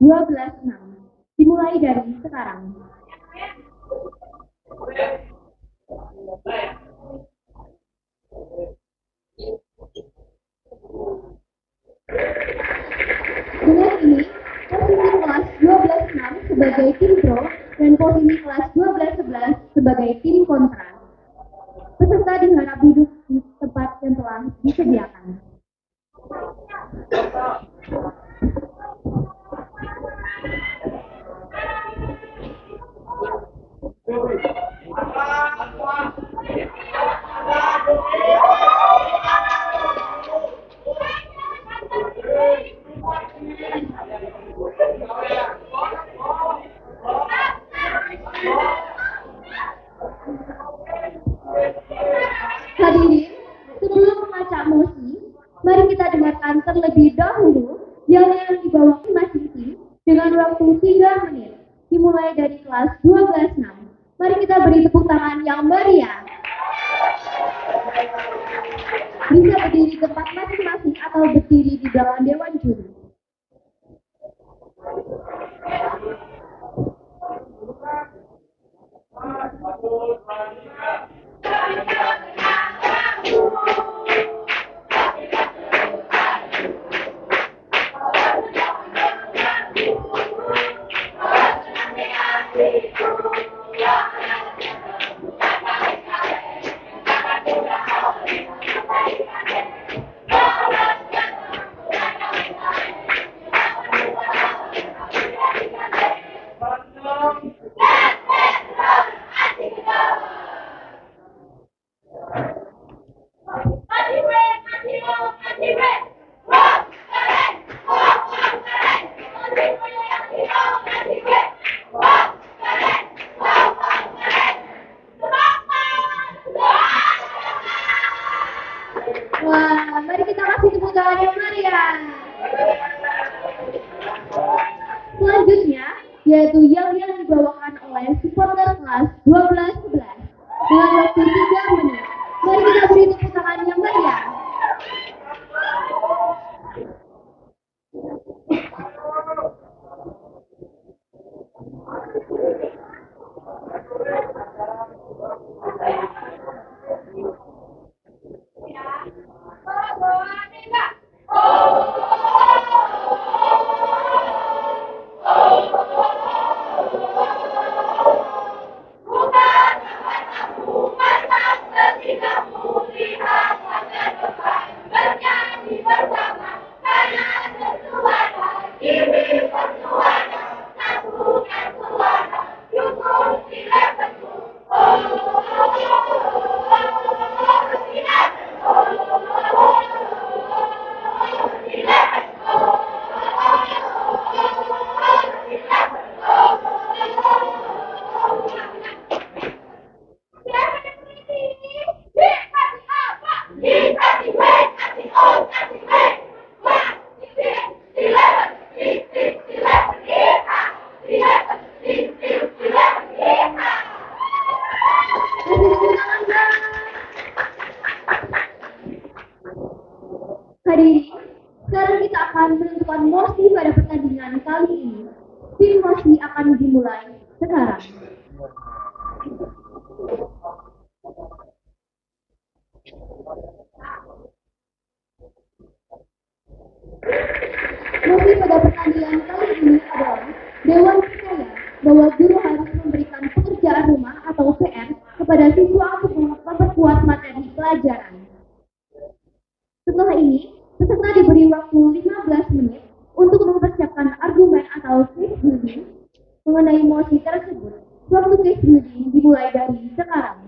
12.6. Dimulai dari sekarang. Dengan ini, posisi kelas 12.6 sebagai tim pro dan posisi kelas 12.11 sebagai tim kontra. Peserta diharap duduk di tempat yang telah disediakan. Hadirin, sebelum membaca mosi, mari kita dengarkan terlebih dahulu yang dibawakan masing tim dengan waktu 3 menit. Dimulai dari kelas 12.6. Mari kita beri tepuk tangan yang meriah. Bisa berdiri di tempat masing-masing atau berdiri di belakang dewan juri. Wah, mari kita kasih tepuk tangan yang meriah. Selanjutnya, yaitu yang dibawakan oleh supporter kelas 12.11 dengan waktu 3 menit. Mari kita beri tepuk tangan yang meriah. Hadirin, sekarang kita akan menentukan mosi pada pertandingan kali ini. Tim mosi akan dimulai sekarang. Mosi pada pertandingan kali ini adalah Dewan percaya bahwa guru harus memberikan pekerjaan rumah atau PR kepada siswa untuk memperkuat materi pelajaran. Setelah ini, peserta diberi waktu 15 menit untuk mempersiapkan argumen atau case building mengenai mosi tersebut. Waktu case building dimulai dari sekarang.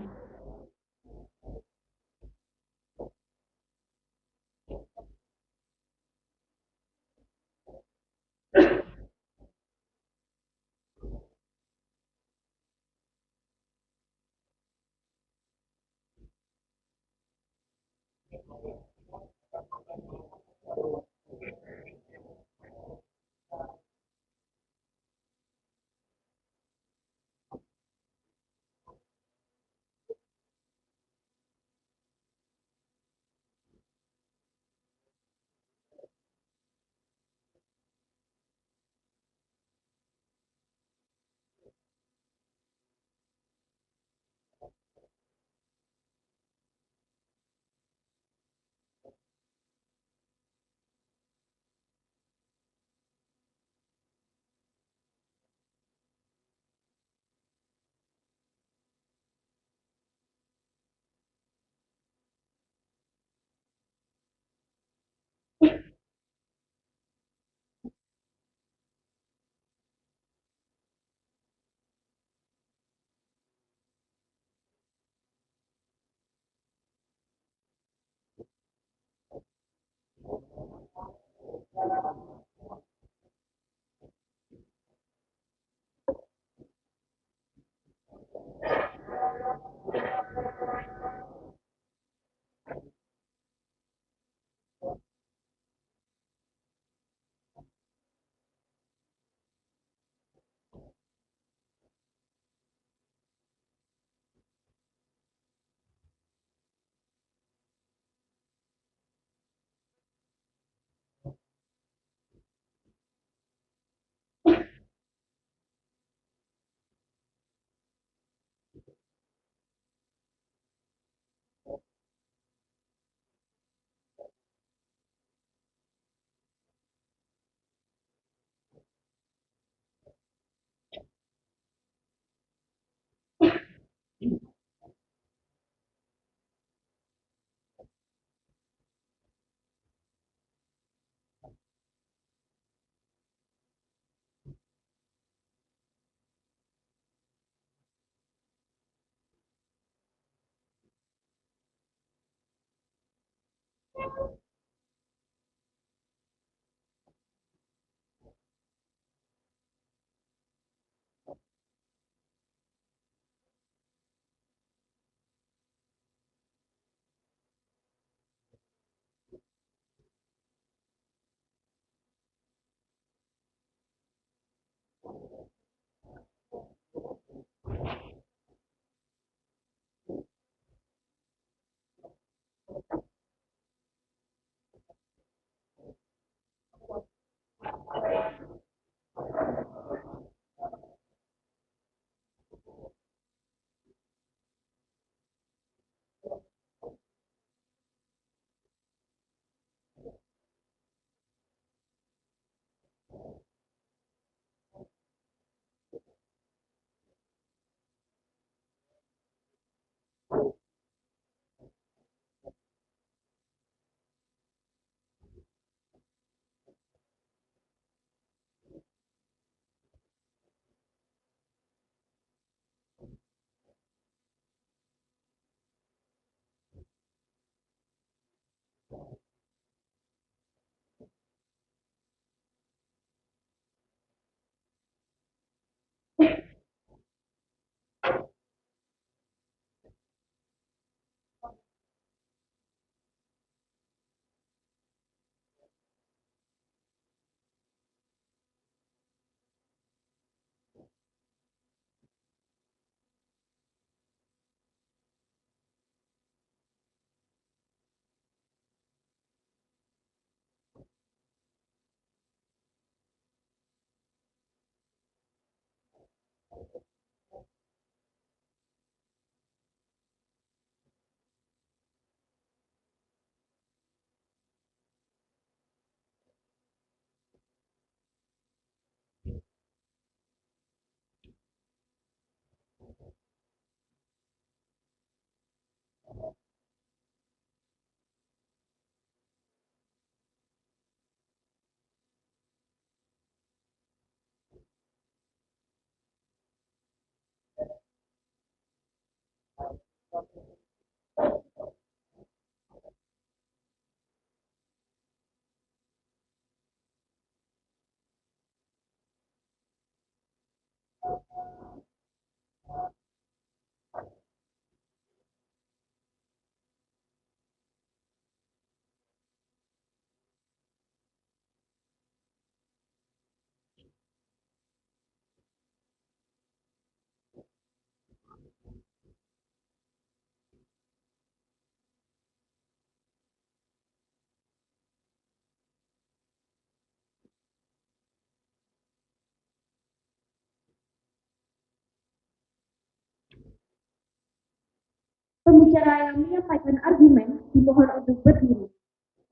Pembicara yang menyampaikan argumen dimohon untuk berdiri.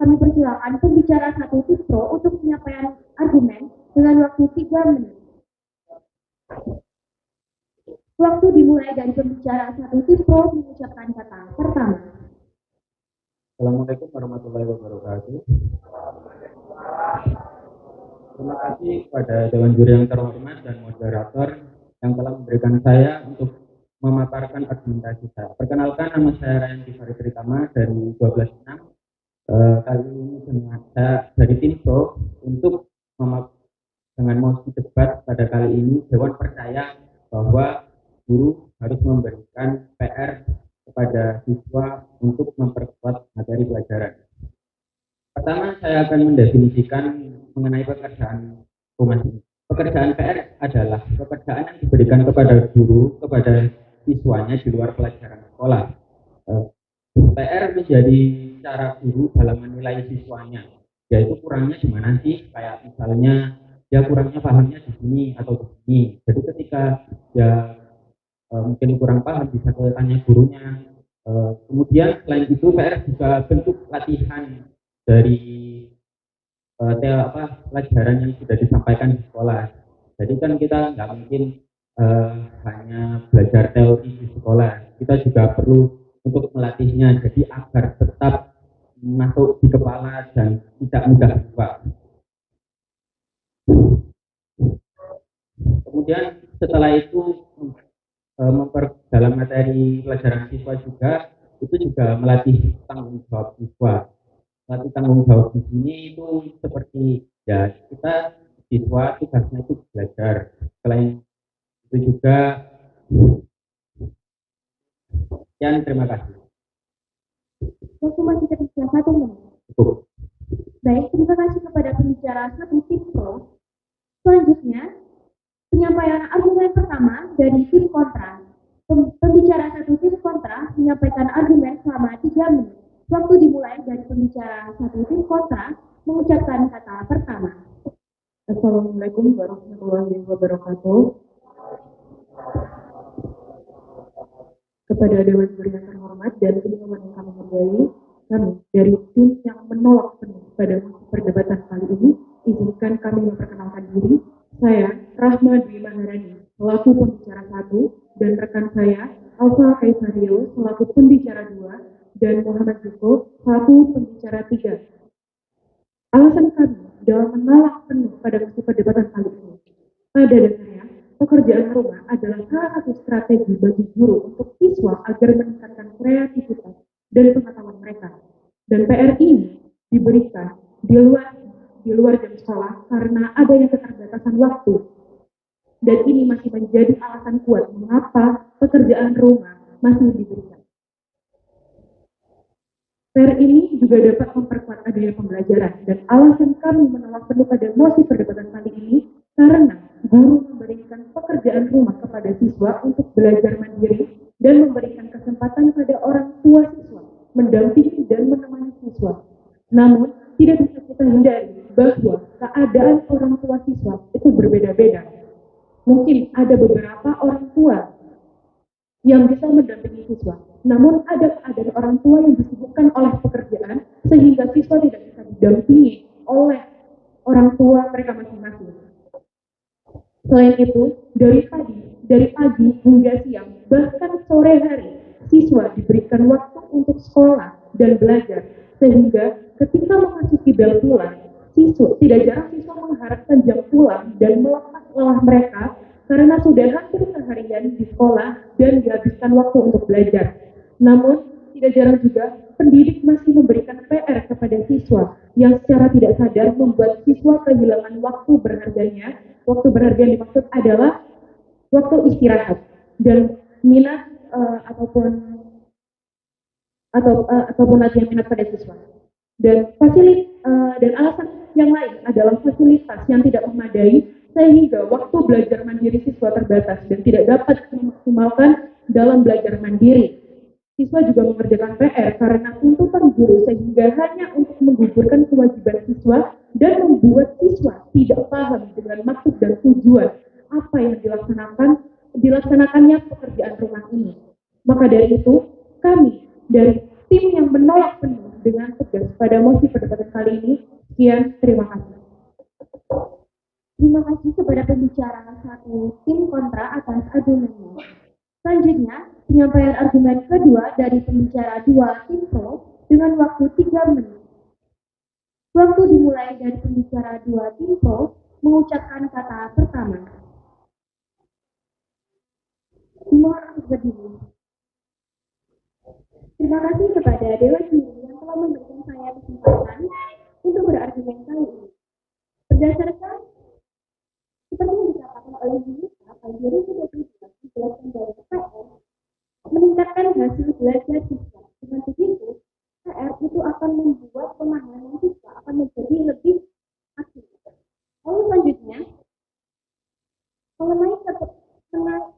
Kami persilakan pembicara satu Tipro untuk menyampaikan argumen dengan waktu 3 menit. Waktu dimulai dari pembicara satu Tipro mengucapkan kata pertama. Assalamualaikum warahmatullahi wabarakatuh. Terima kasih kepada Dewan Juri yang terhormat dan moderator yang telah memberikan saya untuk memaparkan argumentasi saya. Perkenalkan, nama saya Ryan Tifarid Tritama dari 12.6. Kali ini saya dari tim Pro untuk dengan mosi debat pada kali ini. Dewan percaya bahwa guru harus memberikan PR kepada siswa untuk memperkuat materi pelajaran. Pertama, saya akan mendefinisikan mengenai pekerjaan rumah ini. Pekerjaan PR adalah pekerjaan yang diberikan kepada guru, kepada siswanya di luar pelajaran sekolah. PR menjadi cara guru dalam menilai siswanya, yaitu kurangnya di mana sih, kayak misalnya dia kurangnya pahamnya di sini atau di sini. Jadi ketika dia mungkin kurang paham bisa tanya gurunya. Kemudian selain itu PR juga bentuk latihan dari pelajaran yang sudah disampaikan di sekolah. Jadi kan kita nggak mungkin hanya belajar teori di sekolah, kita juga perlu untuk melatihnya jadi agar tetap masuk di kepala dan tidak mudah lupa. Kemudian setelah itu dalam materi pelajaran siswa juga itu juga melatih tanggung jawab siswa. Melatih tanggung jawab di sini itu seperti ya kita siswa tugasnya itu belajar. Selain itu juga sekian, terima kasih. Waktu masih tersisa 1 menit. Baik, terima kasih kepada pembicara satu tim Pro. Selanjutnya, penyampaian argumen pertama dari tim kontra. Pembicara satu tim kontra menyampaikan argumen selama 3 menit. Waktu dimulai dari pembicara satu tim kontra mengucapkan kata pertama. Assalamualaikum warahmatullahi wabarakatuh. Kepada Dewan Juri yang terhormat dan teman-teman yang kami hargai, kami dari tim yang menolak penuh pada perdebatan kali ini, izinkan kami memperkenalkan diri. Saya Rahma Dwi Maharani selaku pembicara 1 dan rekan saya Alfa Kaisario selaku pembicara 2 dan Muhammad Joko selaku pembicara 3. Alasan kami dalam menolak penuh pada perdebatan kali ini, pada dasarnya pekerjaan rumah adalah salah satu strategi bagi guru untuk siswa agar meningkatkan kreativitas dan pengetahuan mereka. Dan PR ini diberikan di luar jam sekolah karena adanya keterbatasan waktu. Dan ini masih menjadi alasan kuat mengapa pekerjaan rumah masih diberikan. PR ini juga dapat memperkuat adanya pembelajaran dan alasan kami menolak penuh pada mosi perdebatan kali ini karena guru memberikan pekerjaan rumah kepada siswa untuk belajar mandiri dan memberikan kesempatan pada orang tua siswa mendampingi dan menemani siswa. Namun, tidak bisa kita hindari bahwa keadaan orang tua siswa itu berbeda-beda. mungkin ada beberapa orang tua yang bisa mendampingi siswa. Namun ada keadaan orang tua yang disibukkan oleh pekerjaan sehingga siswa tidak bisa didampingi oleh orang tua mereka masing-masing. Selain itu, dari pagi hingga siang, bahkan sore hari, siswa diberikan waktu untuk sekolah dan belajar, sehingga ketika memasuki bel pulang, tidak jarang siswa mengharapkan jam pulang dan melepas lelah mereka karena sudah hampir seharian di sekolah dan dihabiskan waktu untuk belajar. Namun, tidak jarang juga pendidik masih memberikan PR kepada siswa yang secara tidak sadar membuat siswa kehilangan waktu berharganya. Waktu berharga yang dimaksud adalah waktu istirahat dan minat ataupun latihan minat pada siswa. Dan alasan yang lain adalah fasilitas yang tidak memadai sehingga waktu belajar mandiri siswa terbatas dan tidak dapat memaksimalkan dalam belajar mandiri. Siswa juga mengerjakan PR karena tuntutan guru sehingga hanya untuk menggugurkan kewajiban siswa dan membuat siswa tidak paham dengan maksud dan tujuan apa yang dilaksanakannya pekerjaan rumah ini. Maka dari itu, kami dari tim yang menolak penuh dengan tegas pada mosi perdebatan kali ini, sekian, terima kasih. Terima kasih kepada pembicara satu tim kontra atas argumennya. Selanjutnya, penyampaian argumen kedua dari pembicara 2 tim pro dengan waktu 3 menit. Waktu dimulai dari pembicara 2 tim pro mengucapkan kata pertama. Mohon untuk berdiri. Terima kasih kepada Dewan Juri yang telah memberikan saya kesempatan untuk berargumen kali ini. Berdasarkan seperti yang dikatakan oleh Yunita pada 2022 dijelaskan bahwa PR meningkatkan hasil belajar siswa. Dengan begitu, PR itu akan membuat pemahaman siswa akan menjadi lebih aktif. Lalu selanjutnya,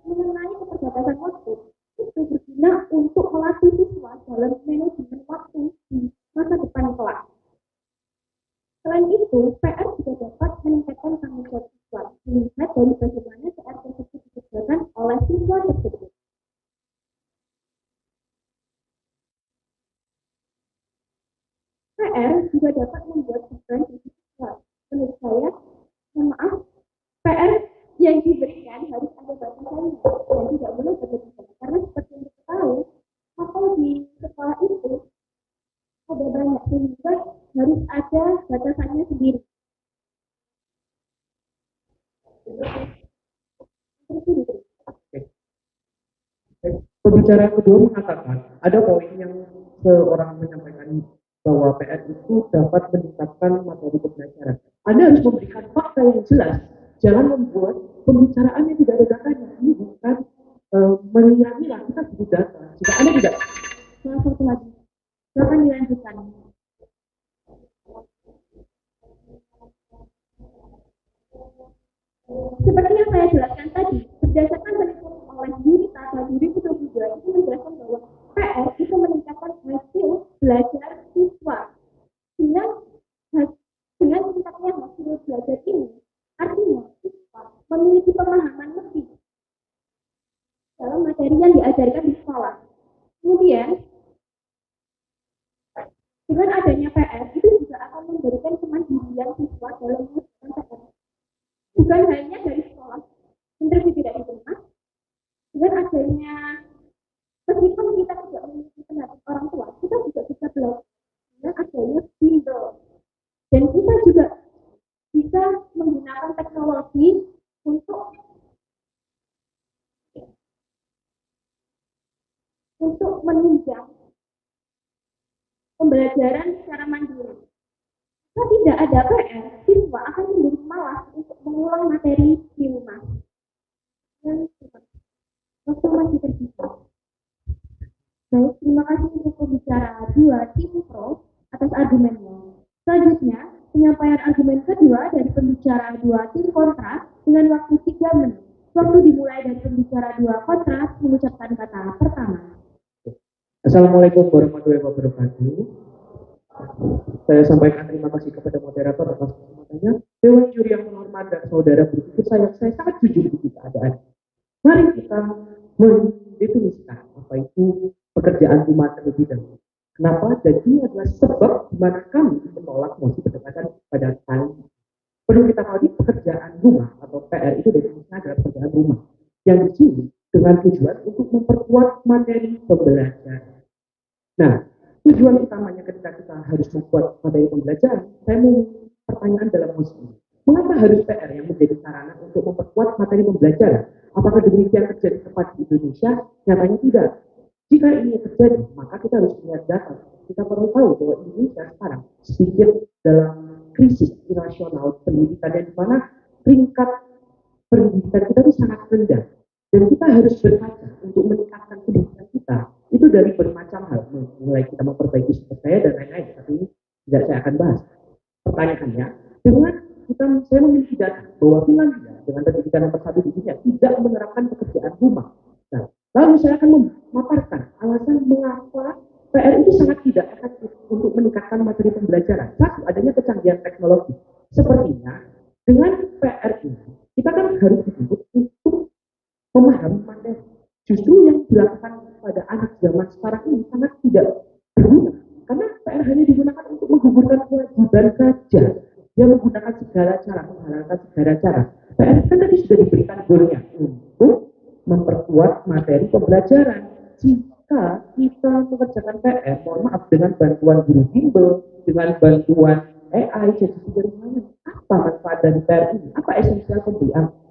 mengenai keterbatasan waktu, itu berguna untuk melatih siswa dalam manajemen waktu di masa depan kelas. Selain itu, PR juga dapat meningkatkan tanggung jawab siswa, melihat dari bagaimana PR tersebut dikerjakan oleh siswa tersebut. PR juga dapat membuat beban bagi siswa. Menurut saya, PR yang diberikan harus ada batasannya dan tidak boleh berlebihan. Karena seperti yang kita tahu, atau di sekolah itu ada banyak sehingga harus ada batasannya sendiri. Pembicara kedua mengatakan ada poin yang seorang menyampaikan bahwa PR itu dapat meningkatkan materi pembelajaran. Anda harus memberikan fakta yang jelas, jangan membuat pembicaraan yang tidak ada datanya. Ini bukan mengira-ngira, kita butuh data. Jika Anda tidak, salah satu lagi, silakan dilanjutkan. Seperti yang saya jelaskan tadi, berdasarkan penelitian oleh Yunita tahun 2022 itu menjelaskan bahwa PR itu meningkatkan hasil belajar siswa. Dengan meningkatnya hasil belajar ini, artinya siswa memiliki pemahaman lebih dalam materi yang diajarkan di sekolah. Kemudian, dengan adanya PR itu juga akan memberikan kemandirian siswa dalam mengerjakan PR. Bukan hanya dari sekolah, interview tidak diterima. Dengan adanya, meskipun kita tidak memiliki pendapat orang tua, kita juga bisa belajar dengan adanya bimbel. Dan kita juga bisa menggunakan teknologi untuk menunjang pembelajaran secara mandiri. Jika tidak ada PR, siswa akan menjadi malas untuk mengulang materi di rumah. Dan waktu masih tersisa. Baik, terima kasih untuk pembicara 2 tim pro atas argumennya. Selanjutnya, penyampaian argumen kedua dari pembicara 2 tim kontra dengan waktu 3 menit. Waktu dimulai dari pembicara 2 kontra mengucapkan kata pertama. Assalamualaikum warahmatullahi wabarakatuh. Saya sampaikan terima kasih kepada moderator atas Makanya Dewan Juri yang terhormat dan saudara berpikir saya sangat jujur di keadaan. Mari kita mendefinisikan apa itu pekerjaan rumah terlebih dahulu. Kenapa? Dan ini adalah sebab di mana kami menolak mosi pendekatan pada kali. Perlu kita ketahui pekerjaan rumah atau PR itu definisinya adalah pekerjaan rumah yang di sini dengan tujuan untuk memperkuat materi pembelajaran. Nah, tujuan utamanya ketika kita harus membuat materi pembelajaran, saya mau pertanyaan dalam mosi ini. Mengapa harus PR yang menjadi sarana untuk memperkuat materi pembelajaran? Apakah demikian terjadi tepat di Indonesia? Nyatanya tidak. Jika ini terjadi, maka kita harus melihat data. Kita perlu tahu bahwa Indonesia sekarang sedikit dalam krisis nasional pendidikan yang dimana tingkat pendidikan kita itu sangat rendah. Dan kita harus berkaca untuk meningkatkan pendidikan kita itu dari bermacam hal, mulai kita memperbaiki sumber daya dan lain-lain. Tapi ini tidak saya akan bahas. Pertanyaannya, dengan saya memiliki data bahwa Finlandia dengan pendidikan nomor 1 di dunia tidak menerapkan pekerjaan rumah. Nah, lalu saya akan memaparkan alasan mengapa PR itu sangat tidak efektif untuk meningkatkan materi pembelajaran. Satu, adanya kecanggihan teknologi. Sepertinya dengan PR ini kita kan harus dituntut untuk memahami materi. Justru yang dilakukan pada anak zaman sekarang ini sangat tidak berguna. Karena PR hanya digunakan untuk menggugurkan kewajiban saja. Dia menggunakan segala cara, menghalalkan segala cara. PR kan tadi sudah diberikan goalnya untuk memperkuat materi pembelajaran. Jika kita mengerjakan PR, mohon maaf, dengan bantuan guru bimbel, dengan bantuan AI, jadi dari mana? Apa manfaat dari PR ini? Apa esensial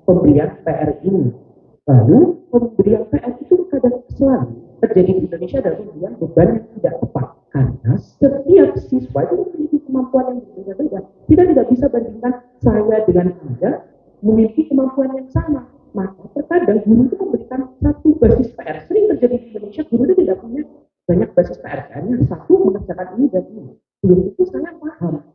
pemberian PR ini? Lalu pemberian PR itu kadang selalu terjadi di Indonesia adalah pemberian beban yang tidak tepat. Karena setiap siswa itu memiliki kemampuan yang berbeda-beda. Kita tidak bisa bandingkan saya dengan Anda memiliki kemampuan yang sama. Maka terkadang guru itu memberikan satu basis PR. Sering terjadi di Indonesia, guru itu tidak punya banyak basis PR. Hanya satu mengerjakan ini dan ini. Belum itu saya paham.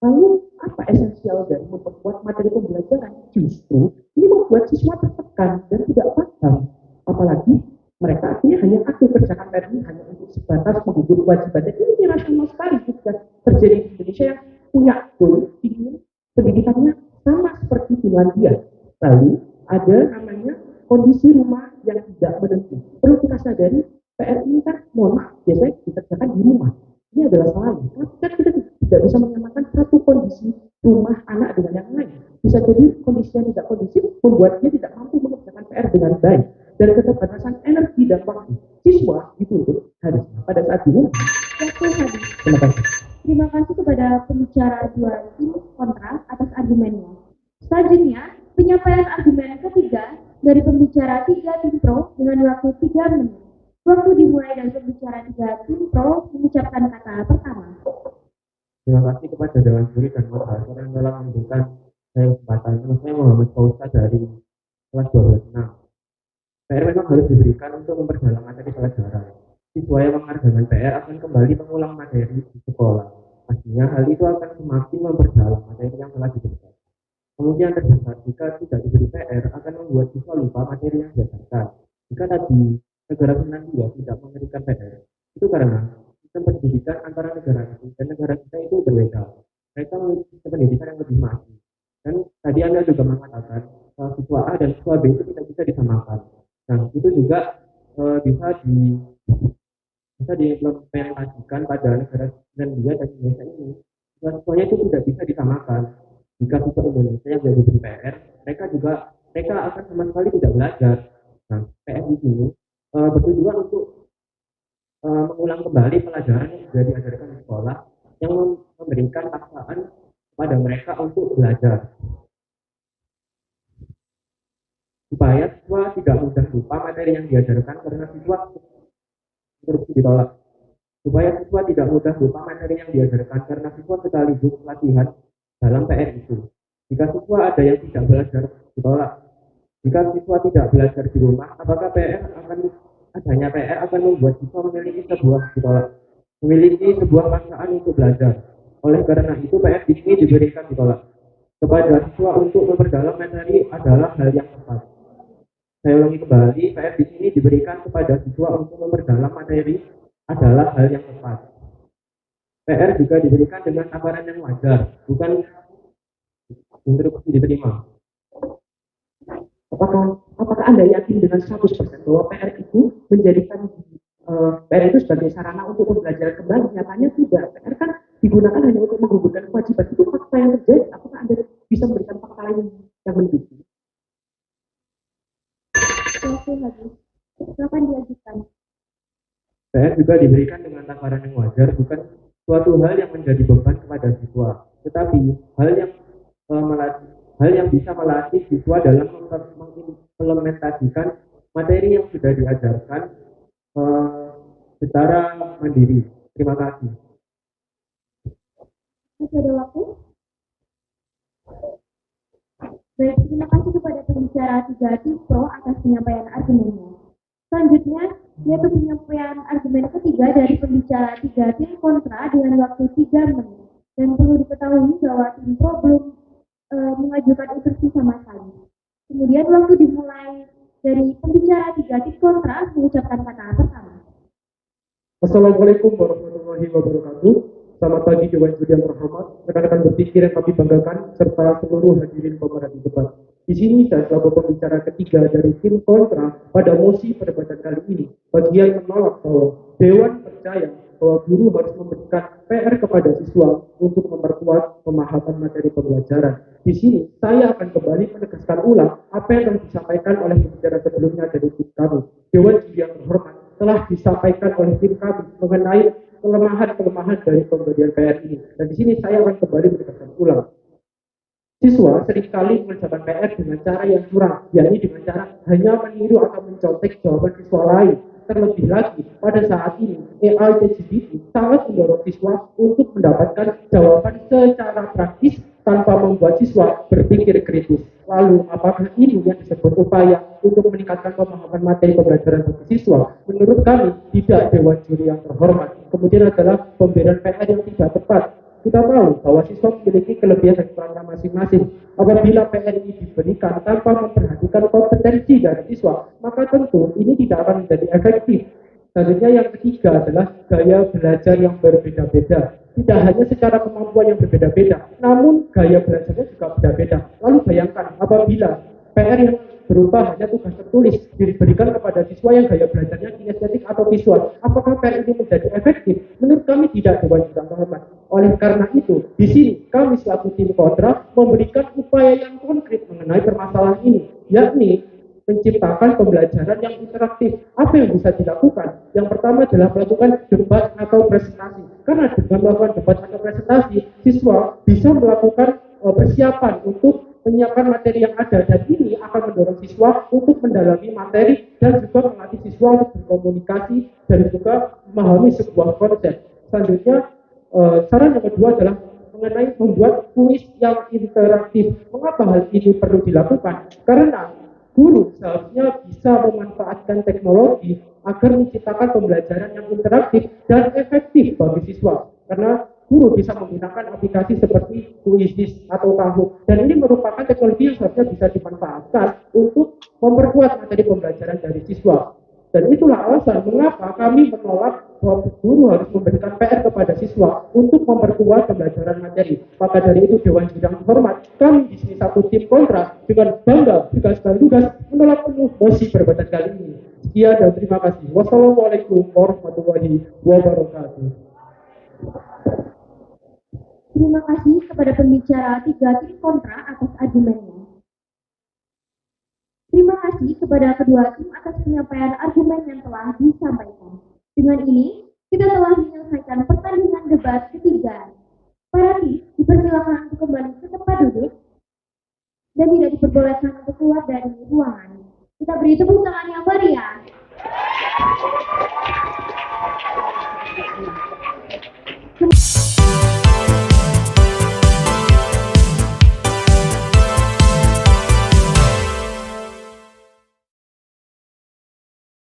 Lalu apa esensial dari memperkuat materi pembelajaran? Justru ini membuat siswa tertekan dan tidak paham. Apalagi mereka akhirnya hanya aku kerjakan PR ini hanya untuk sebatas menggugur kewajiban. Dan ini irasional sekali jika terjadi di Indonesia yang punya goal ingin pendidikannya sama seperti Finlandia. Lalu ada namanya kondisi rumah yang tidak menentu. Perlu kita sadari PR ini kan mohon maaf biasanya dikerjakan di rumah. Ini adalah salah. Tapi kita tidak bisa menyamakan satu kondisi rumah anak dengan yang lain. Bisa jadi kondisi yang tidak kondusif membuat dia tidak mampu mengerjakan PR dengan baik. Dan keterbatasan energi dan waktu siswa dituntut harusnya pada saat di rumah. Waktu habis. Terima kasih. Terima kasih kepada pembicara dua tim kontra atas argumennya. Selanjutnya, penyampaian argumen ketiga dari pembicara 3 tim pro dengan waktu 3 menit. Waktu dimulai dari pembicara 3 tim pro mengucapkan kata pertama. Terima kasih kepada Dewan Juri dan moderator yang telah memberikan saya kesempatan. Saya Muhammad Fauzan dari kelas 12 PR memang harus diberikan untuk memperdalam materi pelajaran. Siswa yang mengerjakan PR akan kembali mengulang materi di sekolah. Pastinya hal itu akan semakin memperdalam materi yang telah diberikan. Kemudian terbesar, jika tidak diberi PR akan membuat siswa lupa materi yang diajarkan. Jika tadi negara Finlandia tidak memberikan PR, itu karena sistem pendidikan antara negara itu dan negara kita itu berbeda. Mereka memiliki sistem pendidikan yang lebih maju. Dan tadi Anda juga mengatakan siswa A dan siswa B itu tidak bisa disamakan. Nah, itu juga bisa diimplementasikan pada negara Finlandia dan Indonesia ini. Siswa-siswanya itu tidak bisa disamakan. Jika siswa Indonesia yang diberi PR, mereka akan sama sekali tidak belajar. Nah, PR di sini bertujuan untuk mengulang kembali pelajaran yang sudah diajarkan di sekolah yang memberikan paksaan pada mereka untuk belajar. Supaya siswa tidak mudah lupa materi yang diajarkan karena siswa ditolak. Supaya siswa tidak mudah lupa materi yang diajarkan karena siswa sekaligus latihan dalam PR itu. Jika siswa ada yang tidak belajar, ditolak. Jika siswa tidak belajar di rumah, apakah adanya PR akan membuat siswa memiliki sebuah paksaan untuk belajar. Oleh karena itu PR di sini diberikan ditolak. Kepada siswa untuk memperdalam materi adalah hal yang tepat. Saya ulangi kembali, PR di sini diberikan kepada siswa untuk memperdalam materi adalah hal yang tepat. PR juga diberikan dengan sabaran yang wajar, bukan diterima. Apakah Anda yakin dengan 100% bahwa PR itu menjadikan PR itu sebagai sarana untuk pembelajaran kembali? Nyatanya tidak. PR kan digunakan hanya untuk menggugurkan kewajiban. Itu fakta yang terjadi. Apakah Anda bisa memberikan fakta lain yang mendukung? Oke, habis. Silakan diajukan. PR juga diberikan dengan takaran yang wajar, bukan suatu hal yang menjadi beban kepada siswa, tetapi hal yang bisa melatih siswa dalam mengimplementasikan materi yang sudah diajarkan secara mandiri. Terima kasih. Masih ada waktu? Baik, terima kasih kepada pembicara 3 Pro atas penyampaian argumennya. Selanjutnya, yaitu penyampaian argumen ketiga dari pembicara 3 tim kontra dengan waktu 3 menit. Dan perlu diketahui bahwa tim pro belum mengajukan instruksi sama sekali. Kemudian waktu dimulai dari pembicara 3 tim kontra mengucapkan kata pertama. Assalamualaikum warahmatullahi wabarakatuh. Selamat pagi Dewan Juri yang terhormat, rekan-rekan berpikir yang kami banggakan, serta seluruh hadirin pemerhati debat. Di sini saya selaku pembicara ketiga dari tim kontra pada mosi perdebatan kali ini. Bagian menolak bahwa Dewan percaya bahwa guru harus memberikan PR kepada siswa untuk memperkuat pemahaman materi pembelajaran. Di sini saya akan kembali menegaskan ulang apa yang telah disampaikan oleh pembicara sebelumnya dari tim kami. Dewan Juri yang terhormat, telah disampaikan oleh tim kami mengenai kelemahan-kelemahan dari pemberian PR ini. Dan di sini saya akan kembali menegaskan ulang. Siswa seringkali mengerjakan PR dengan cara yang curang, yakni dengan cara hanya meniru atau mencontek jawaban siswa lain. Terlebih lagi, pada saat ini, AI ChatGPT sangat mendorong siswa untuk mendapatkan jawaban secara praktis tanpa membuat siswa berpikir kritis. Lalu, apakah ini yang disebut upaya untuk meningkatkan pemahaman materi pembelajaran bagi siswa? Menurut kami, tidak, Dewan Juri yang terhormat. Kemudian adalah pemberian PR yang tidak tepat. Kita tahu bahwa siswa memiliki kelebihan dan kekurangan masing-masing. Apabila PR ini diberikan tanpa memperhatikan kompetensi dari siswa, maka tentu ini tidak akan menjadi efektif. Selanjutnya yang ketiga adalah gaya belajar yang berbeda-beda. Tidak hanya secara kemampuan yang berbeda-beda, namun gaya belajarnya juga berbeda-beda. Lalu bayangkan apabila PR yang berupa hanya tugas tertulis diberikan kepada siswa yang gaya belajarnya kinestetik atau visual, apakah PR ini menjadi efektif? Menurut kami tidak, Dewan Juri yang terhormat. Oleh karena itu, di sini kami selaku tim kontra memberikan upaya yang konkret mengenai permasalahan ini, yakni menciptakan pembelajaran yang interaktif. Apa yang bisa dilakukan? Yang pertama adalah melakukan debat atau presentasi. Karena dengan melakukan debat atau presentasi, siswa bisa melakukan persiapan untuk menyiapkan materi yang ada, dan ini akan mendorong siswa untuk mendalami materi dan juga melatih siswa untuk berkomunikasi dan juga memahami sebuah konsep. Selanjutnya, saran yang kedua adalah mengenai membuat kuis yang interaktif. Mengapa hal ini perlu dilakukan? Karena guru seharusnya bisa memanfaatkan teknologi agar menciptakan pembelajaran yang interaktif dan efektif bagi siswa. Karena guru bisa menggunakan aplikasi seperti Quizizz atau Kahoot, dan ini merupakan teknologi yang seharusnya bisa dimanfaatkan untuk memperkuat materi pembelajaran dari siswa. Dan itulah alasan mengapa kami menolak bahwa guru harus memberikan PR kepada siswa untuk memperkuat pembelajaran materi. Maka dari itu, Dewan Juri yang terhormat, kami di sini satu tim kontra dengan bangga tugas menolak penuh mosi perdebatan kali ini. Sekian dan terima kasih. Wassalamualaikum warahmatullahi wabarakatuh. Terima kasih kepada pembicara 3 tim kontra atas argumennya. Terima kasih kepada kedua tim atas penyampaian argumen yang telah disampaikan. Dengan ini, kita telah menyelesaikan pertandingan debat ketiga. Para tim dipersilakan untuk kembali ke tempat duduk dan tidak diperbolehkan untuk keluar dari ruangan. Kita beri tepuk tangan yang meriah.